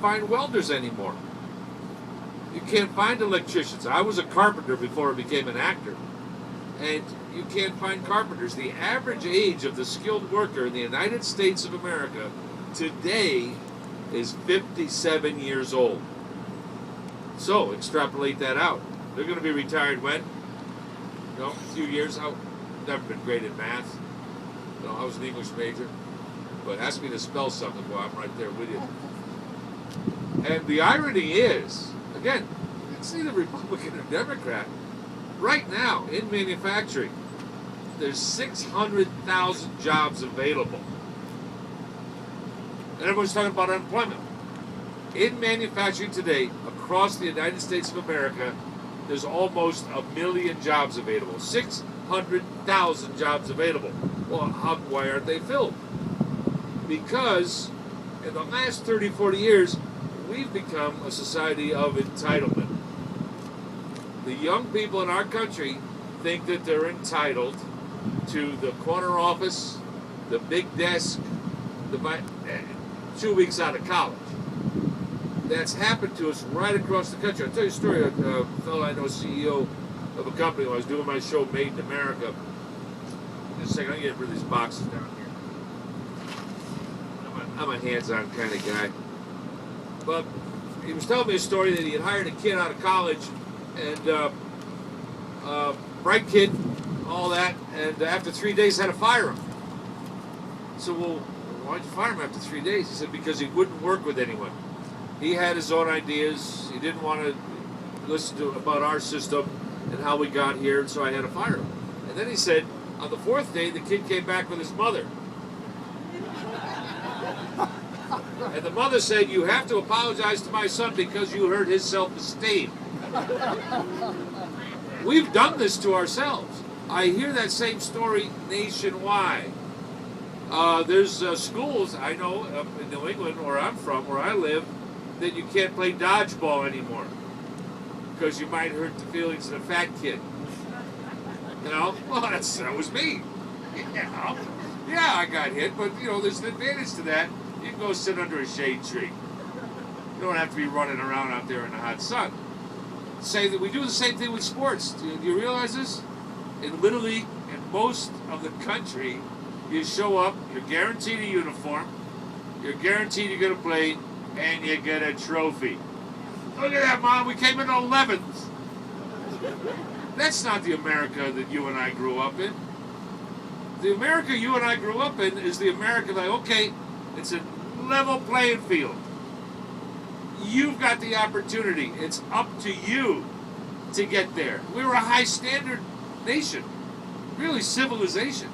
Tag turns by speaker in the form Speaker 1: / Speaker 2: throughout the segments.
Speaker 1: find welders anymore. You can't find electricians. I was a carpenter before I became an actor. And you can't find carpenters. The average age of the skilled worker in the United States of America today is 57 years old. So extrapolate that out. They're going to be retired when? You know, a few years. I've never been great at math. You know, I was an English major. But ask me to spell something, well, I'm right there with you. And the irony is, again, it's neither Republican or Democrat. Right now, in manufacturing, there's 600,000 jobs available. And everyone's talking about unemployment. In manufacturing today, across the United States of America, there's almost 1 million jobs available. 600,000 jobs available. Well, why aren't they filled? Because in the last 30, 40 years, we've become a society of entitlement. The young people in our country think that they're entitled to the corner office, the big desk, 2 weeks out of college. That's happened to us right across the country. I'll tell you a story. A fellow I know, CEO of a company, when I was doing my show Made in America. Just a second, I'm getting rid of these boxes down here. I'm a hands-on kind of guy. But he was telling me a story that he had hired a kid out of college, and bright kid, all that, and after 3 days had to fire him. So, well, why'd you fire him after 3 days? He said, because he wouldn't work with anyone. He had his own ideas. He didn't want to listen to about our system and how we got here, and so I had to fire him. And then he said, on the 4th day, the kid came back with his mother. And the mother said, you have to apologize to my son because you hurt his self-esteem. We've done this to ourselves. I hear that same story nationwide. There's schools, I know, up in New England, where I'm from, where I live, that you can't play dodgeball anymore because you might hurt the feelings of the fat kid. You know, well, that was me. Yeah, I got hit, but, you know, there's an advantage to that. You can go sit under a shade tree. You don't have to be running around out there in the hot sun. Say that we do the same thing with sports. Do you realize this? In Little League, in most of the country, you show up, you're guaranteed a uniform, you're guaranteed you're going to play, and you get a trophy. Look at that, Mom, we came in 11th. That's not the America that you and I grew up in. The America you and I grew up in is the America like, okay, it's a level playing field. You've got the opportunity. It's up to you to get there. We were a high standard nation, really civilization.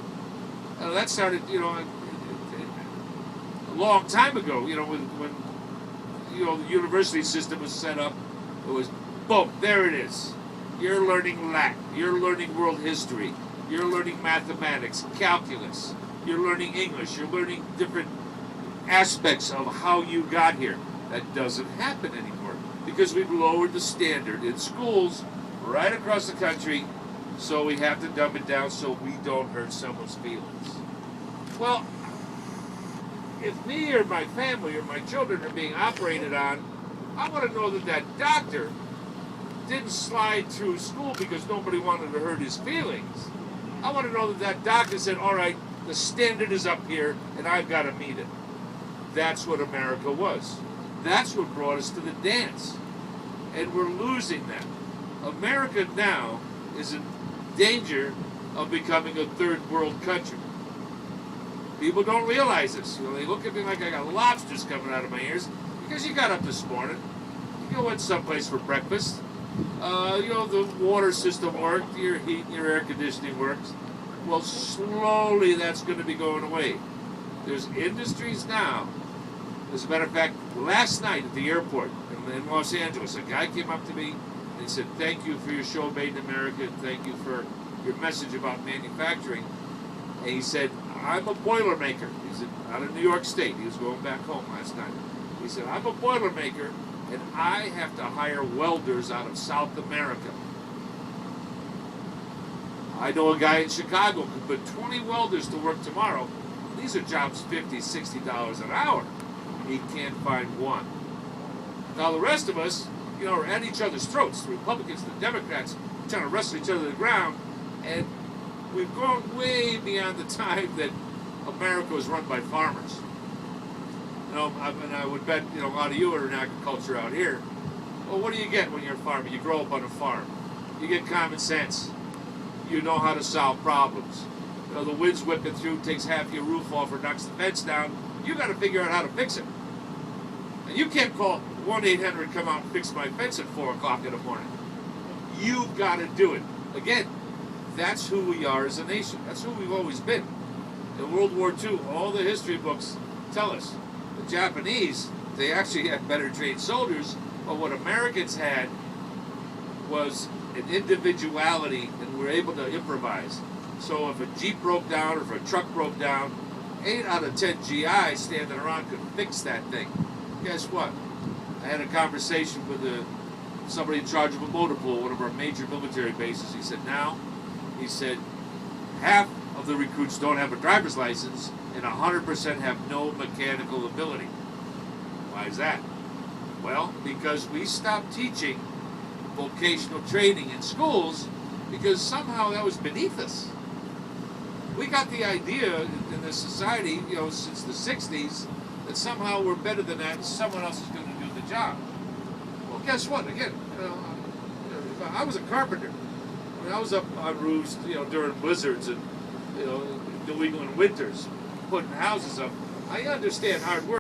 Speaker 1: That started, you know, a long time ago. You know, when you know the university system was set up, it was boom, there it is. You're learning Latin. You're learning world history. You're learning mathematics, calculus. You're learning English. You're learning different aspects of how you got here. That doesn't happen anymore because we've lowered the standard in schools right across the country, so we have to dumb it down so we don't hurt someone's feelings. Well, if me or my family or my children are being operated on, I want to know that that doctor didn't slide through school because nobody wanted to hurt his feelings. I want to know that that doctor said, all right, the standard is up here and I've got to meet it. That's what America was. That's what brought us to the dance. And we're losing that. America now is in danger of becoming a third world country. People don't realize this. You know, they look at me like I got lobsters coming out of my ears because you got up this morning. You went someplace for breakfast. You know, the water system worked, your heat and your air conditioning works. Well, slowly that's going to be going away. There's industries now. As a matter of fact, last night at the airport in Los Angeles, a guy came up to me and he said, thank you for your show Made in America, and thank you for your message about manufacturing. And he said, I'm a Boilermaker. He said, out of New York State. He was going back home last night. He said, I'm a Boilermaker, and I have to hire welders out of South America. I know a guy in Chicago could put 20 welders to work tomorrow. These are jobs $50, $60 an hour. He can't find one. Now the rest of us, are at each other's throats. The Republicans, the Democrats, trying to wrestle each other to the ground, and we've gone way beyond the time that America was run by farmers. I would bet, a lot of you are in agriculture out here. Well, what do you get when you're a farmer? You grow up on a farm. You get common sense. You know how to solve problems. The wind's whipping through, takes half your roof off or knocks the fence down. You got to figure out how to fix it. And you can't call 1-800 come out and fix my fence at 4 o'clock in the morning. You've got to do it. Again, that's who we are as a nation. That's who we've always been. In World War II, all the history books tell us the Japanese, they actually had better trained soldiers, but what Americans had was an individuality, and we were able to improvise. So if a Jeep broke down or if a truck broke down, 8 out of 10 GIs standing around could fix that thing. Guess what? I had a conversation with somebody in charge of a motor pool, one of our major military bases. He said, half of the recruits don't have a driver's license and 100% have no mechanical ability. Why is that? Well, because we stopped teaching vocational training in schools because somehow that was beneath us. We got the idea in this society, since the 60s, that somehow we're better than that and someone else is going to do the job. Well, guess what? Again, I was a carpenter. I was up on roofs, during blizzards and, New England winters, putting houses up. I understand hard work.